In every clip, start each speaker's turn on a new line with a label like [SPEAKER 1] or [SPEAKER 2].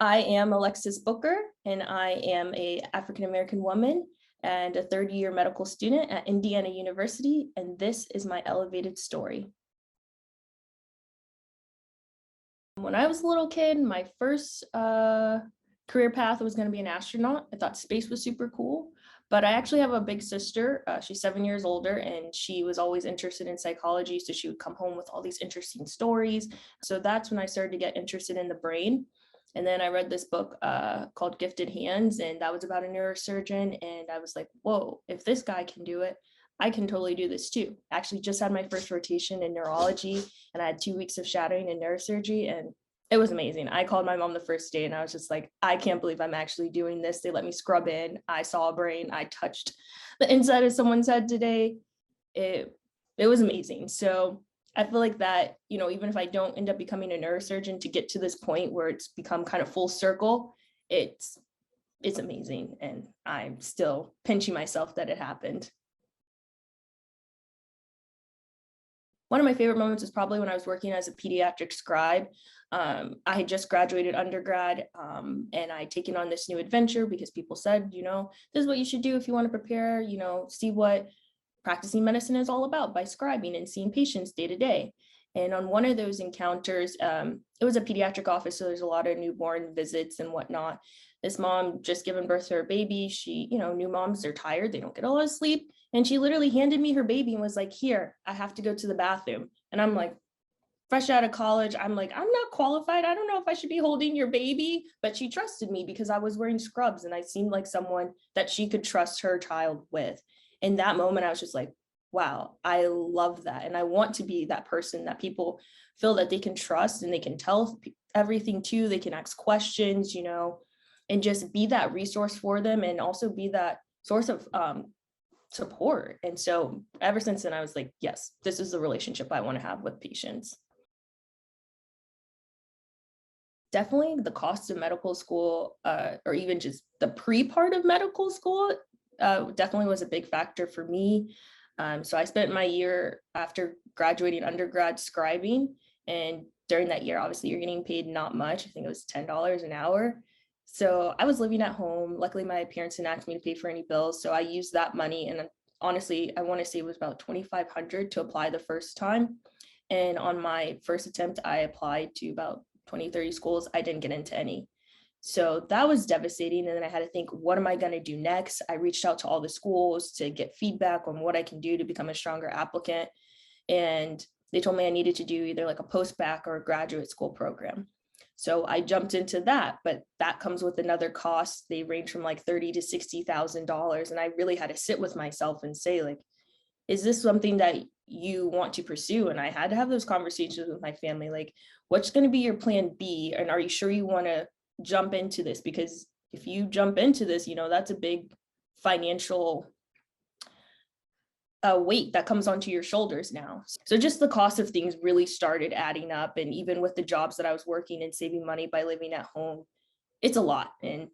[SPEAKER 1] I am Alexis Booker, and I am an African-American woman and a third-year medical student at Indiana University, and this is my elevated story. When I was a little kid, my first career path was going to be an astronaut. I thought space was super cool, but I actually have a big sister. She's 7 years older, and she was always interested in psychology, so she would come home with all these interesting stories. So that's when I started to get interested in the brain. And then I read this book called Gifted Hands, and that was about a neurosurgeon. And I was like, whoa, if this guy can do it, I can totally do this too. I actually just had my first rotation in neurology, and I had 2 weeks of shadowing in neurosurgery, and it was amazing. I called my mom the first day and I was just like, I can't believe I'm actually doing this. They let me scrub in. I saw a brain. I touched the inside of someone's head today. It was amazing. So I feel like that, even if I don't end up becoming a neurosurgeon, to get to this point where it's become kind of full circle, it's amazing. And I'm still pinching myself that it happened. One of my favorite moments is probably when I was working as a pediatric scribe. I had just graduated undergrad, and I'd taken on this new adventure because people said, this is what you should do if you want to prepare, see what practicing medicine is all about by scribing and seeing patients day to day. And on one of those encounters, it was a pediatric office, so there's a lot of newborn visits and whatnot. This mom just given birth to her baby. She, new moms, they're tired, they don't get a lot of sleep. And she literally handed me her baby and was like, here, I have to go to the bathroom. And I'm like, fresh out of college, I'm like, I'm not qualified. I don't know if I should be holding your baby, but she trusted me because I was wearing scrubs and I seemed like someone that she could trust her child with. In that moment, I was just like, wow, I love that. And I want to be that person that people feel that they can trust and they can tell everything to, they can ask questions, and just be that resource for them and also be that source of support. And so ever since then, I was like, yes, this is the relationship I want to have with patients. Definitely the cost of medical school, or even just the pre-part of medical school, definitely was a big factor for me. So I spent my year after graduating undergrad scribing, and during that year, obviously you're getting paid not much. I think it was $10 an hour. So I was living at home. Luckily, my parents didn't ask me to pay for any bills. So I used that money. And honestly, I want to say it was about $2,500 to apply the first time. And on my first attempt, I applied to about 20, 30 schools. I didn't get into any. So that was devastating. And then I had to think, what am I going to do next? I reached out to all the schools to get feedback on what I can do to become a stronger applicant. And they told me I needed to do either like a post-bac or a graduate school program. So I jumped into that, but that comes with another cost. They range from like $30,000 to $60,000. And I really had to sit with myself and say, like, is this something that you want to pursue? And I had to have those conversations with my family, like, what's going to be your plan B? And are you sure you want to jump into this? Because if you jump into this, that's a big financial weight that comes onto your shoulders now. So just the cost of things really started adding up. And even with the jobs that I was working and saving money by living at home, it's a lot. And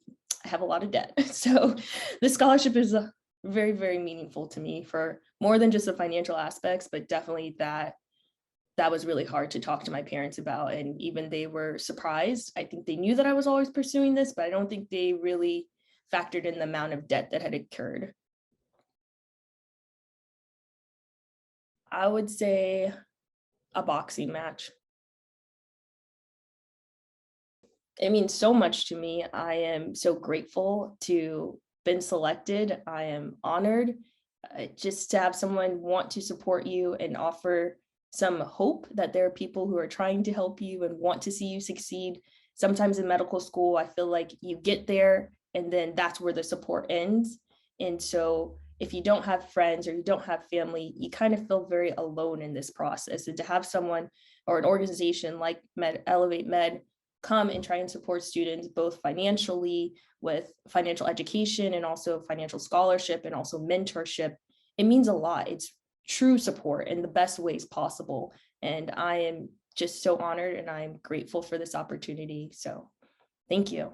[SPEAKER 1] I have a lot of debt. So the scholarship is very, very meaningful to me for more than just the financial aspects, but definitely that was really hard to talk to my parents about. And even they were surprised. I think they knew that I was always pursuing this, but I don't think they really factored in the amount of debt that had occurred. I would say a boxing match. It means so much to me. I am so grateful to been selected. I am honored just to have someone want to support you and offer some hope that there are people who are trying to help you and want to see you succeed. Sometimes in medical school, I feel like you get there and then that's where the support ends. And so if you don't have friends or you don't have family, you kind of feel very alone in this process. And to have someone or an organization like ElevateMeD come and try and support students both financially with financial education and also financial scholarship and also mentorship, it means a lot. It's true support in the best ways possible. And I am just so honored and I'm grateful for this opportunity. So thank you.